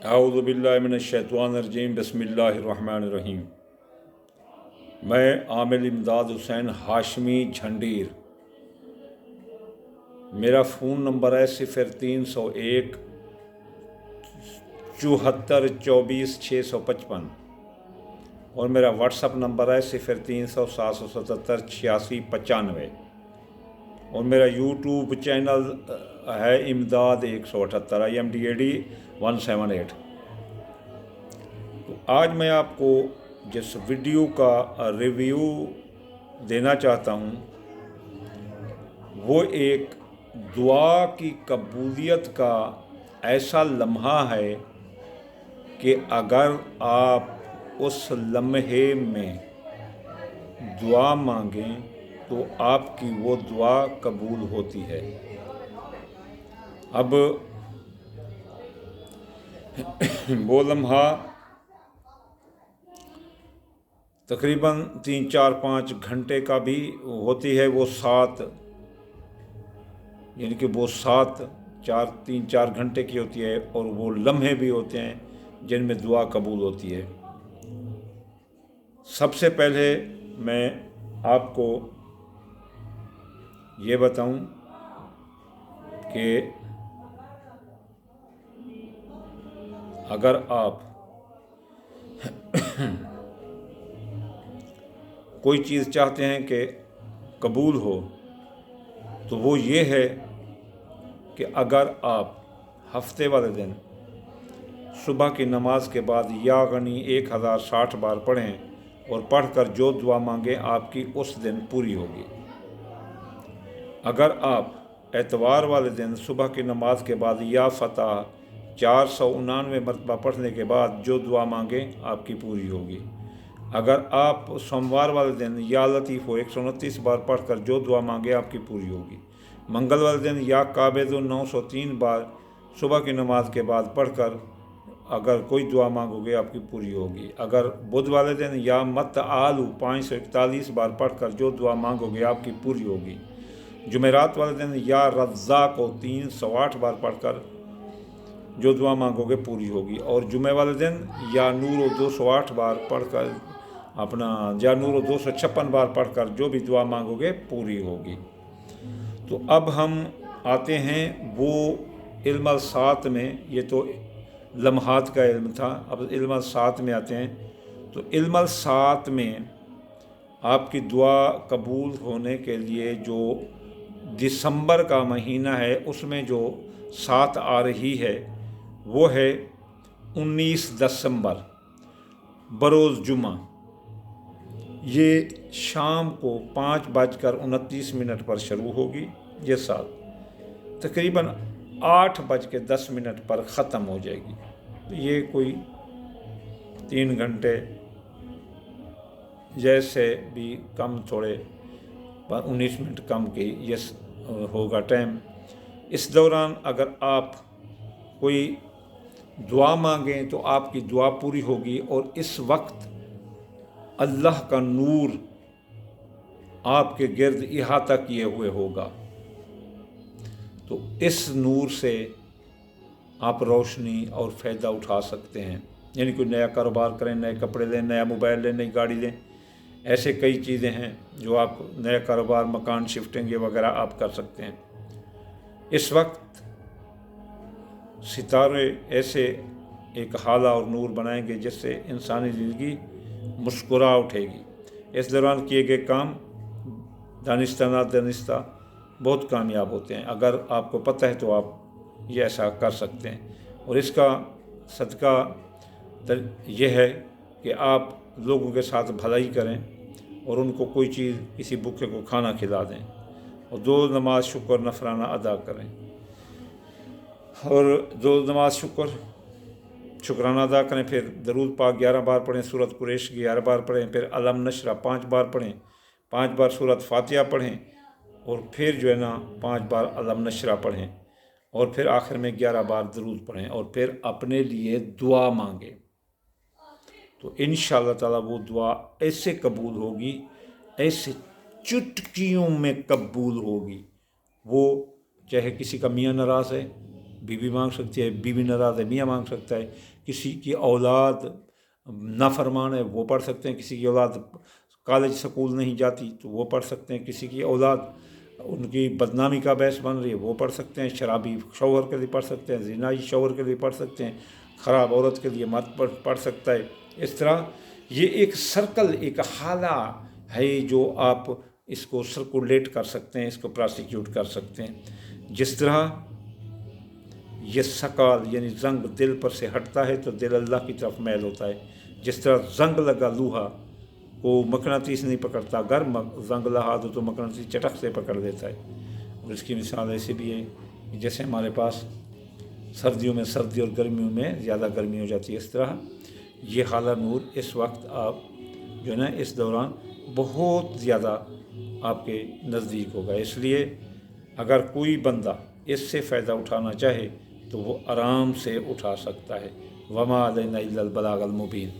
अऊज़ु बिल्लाहि मिनश्शैतानिर्रजीम बिस्मिल्लाहिर्रहमानिर्रहीम। मैं आमिर इमदाद हुसैन हाशमी झंडीर। मेरा फ़ोन नंबर है 0301 74 24 655 और मेरा व्हाट्सअप नंबर है 0300 777 86 95 और मेरा यूट्यूब चैनल है इमदाद 178 IMDAD 178। तो आज मैं आपको जिस वीडियो का रिव्यू देना चाहता हूँ वो एक दुआ की कबूलियत का ऐसा लम्हा है कि अगर आप उस लम्हे में दुआ मांगें तो आपकी वो दुआ कबूल होती है। अब वो लम्हा तकरीबन 3-4-5 घंटे का भी होती है, वो 7 यानी कि वो 3-4 घंटे की होती है, और वो लम्हे भी होते हैं जिनमें दुआ कबूल होती है। सबसे पहले मैं आपको ये बताऊं कि अगर आप कोई चीज़ चाहते हैं कि कबूल हो तो वो ये है कि अगर आप हफ्ते वाले दिन सुबह की नमाज के बाद या गनी 1060 बार पढ़ें और पढ़कर जो दुआ मांगें आपकी उस दिन पूरी होगी। अगर आप एतवार वाले दिन सुबह की नमाज के बाद या फ़तह 499 मरतबा पढ़ने के बाद जो दुआ मांगें आपकी पूरी होगी। अगर आप सोमवार वाले दिन या लतीफ़ 129 बार पढ़कर जो दुआ मांगे आपकी पूरी होगी। मंगल वाले दिन या काबिद 903 बार सुबह की नमाज के बाद पढ़कर अगर कोई दुआ मांगोगे आपकी पूरी होगी। अगर बुध वाले दिन या मत आलू 541 बार पढ़कर जो दुआ मांगोगे आपकी पूरी होगी। जुमेरात वाले दिन या रज़्ज़ा को 308 बार पढ़कर जो दुआ मांगोगे पूरी होगी। और जुमे वाले दिन या नूर 208 बार पढ़कर या नूर 256 बार पढ़कर जो भी दुआ मांगोगे पूरी होगी। तो अब हम आते हैं वो इल्म सात में। ये तो लम्हात का इल्म था, अब इल्म सात में आते हैं। तो इल्म सात में आपकी दुआ कबूल होने के लिए जो दिसंबर का महीना है उसमें जो सात आ रही है वो है 19 दिसंबर बरोज़ जुमा। ये शाम को 5:29 पर शुरू होगी। ये सात तकरीबन 8:10 पर ख़त्म हो जाएगी। तो ये कोई 3 घंटे जैसे भी कम थोड़े 19 मिनट कम की ये होगा टाइम। इस दौरान अगर आप कोई दुआ मांगें तो आपकी दुआ पूरी होगी। और इस वक्त अल्लाह का नूर आपके गिर्द इहाता किए हुए होगा। तो इस नूर से आप रोशनी और फ़ायदा उठा सकते हैं। यानी कोई नया कारोबार करें, नए कपड़े लें, नया मोबाइल लें, नई गाड़ी लें, ऐसे कई चीज़ें हैं जो आप नया कारोबार, मकान शिफ्टिंग ये वगैरह आप कर सकते हैं। इस वक्त सितारे ऐसे एक हाला और नूर बनाएंगे जिससे इंसानी ज़िंदगी मुस्कुरा उठेगी। इस दौरान किए गए काम दानिस्ता नादानिस्ता बहुत कामयाब होते हैं। अगर आपको पता है तो आप ये ऐसा कर सकते हैं। और इसका सदका यह है कि आप लोगों के साथ भलाई करें और उनको कोई चीज़, किसी भूखे को खाना खिला दें और 2 नमाज शुक्र नफराना अदा करें। और 2 नमाज शुक्राना अदा करें। फिर दरूद पाक 11 बार पढ़ें, सूरत कुरैश 11 बार पढ़ें, फिर अलम नशरा 5 बार पढ़ें, 5 बार सूरत फातिहा पढ़ें और फिर जो है ना 5 बार अलम नशरा पढ़ें और फिर आखिर में 11 बार दरूद पढ़ें और फिर अपने लिए दुआ मांगें। तो इंशाअल्लाह ताला वो दुआ ऐसे कबूल होगी, ऐसे चुटकियों में कबूल होगी। वो चाहे किसी का मियाँ नाराज़ है बीवी मांग सकती है, बीवी नाराज़ है मियाँ मांग सकता है, किसी की औलाद नाफरमान है वो पढ़ सकते हैं, किसी की औलाद कॉलेज स्कूल नहीं जाती तो वो पढ़ सकते हैं, किसी की औलाद उनकी बदनामी का बायस बन रही है वो पढ़ सकते हैं, शराबी शौहर के लिए पढ़ सकते हैं, ज़िनाई शौहर के लिए पढ़ सकते हैं, ख़राब औरत के लिए मत पढ़ सकता है। इस तरह ये एक सर्कल, एक हाला है जो आप इसको सर्कुलेट कर सकते हैं, इसको प्रोसिक्यूट कर सकते हैं। जिस तरह ये सकाल यानी जंग दिल पर से हटता है तो दिल अल्लाह की तरफ मैल होता है। जिस तरह जंग लगा लूहा को मकनातीस नहीं पकड़ता, अगर जंग लगा तो मकनातीस चटक से पकड़ देता है। और इसकी मिसाल ऐसे भी है कि जैसे हमारे पास सर्दियों में सर्दी और गर्मियों में ज़्यादा गर्मी हो जाती है, इस तरह ये हाला नूर इस वक्त आप जो है ना इस दौरान बहुत ज़्यादा आपके नज़दीक होगा। इसलिए अगर कोई बंदा इससे फ़ायदा उठाना चाहे तो वो आराम से उठा सकता है। वमा अलैना इल्लल बलागल मुबीन।